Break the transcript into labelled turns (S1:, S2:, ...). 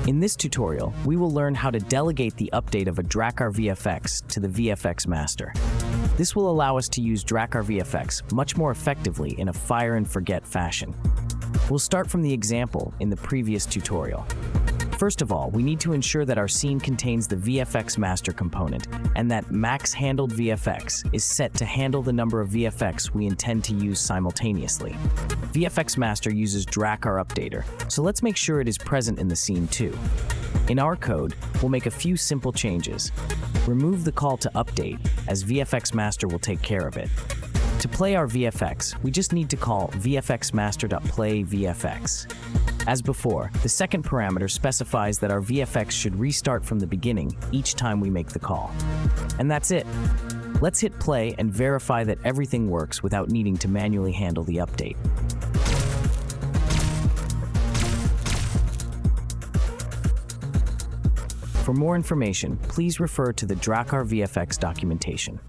S1: In this tutorial, we will learn how to delegate the update of a DrakkarVFX to the VFX Master. This will allow us to use DrakkarVFX much more effectively in a fire-and-forget fashion. We'll start from the example in the previous tutorial. First of all, we need to ensure that our scene contains the VFX Master component and that Max Handled VFX is set to handle the number of VFX we intend to use simultaneously. VFX Master uses Drakkar Updater, so let's make sure it is present in the scene too. In our code, we'll make a few simple changes. Remove the call to update, as VFX Master will take care of it. To play our VFX, we just need to call VFXMaster.playVFX. As before, the second parameter specifies that our VFX should restart from the beginning each time we make the call. And that's it. Let's hit play and verify that everything works without needing to manually handle the update. For more information, please refer to the DrakkarVFX documentation.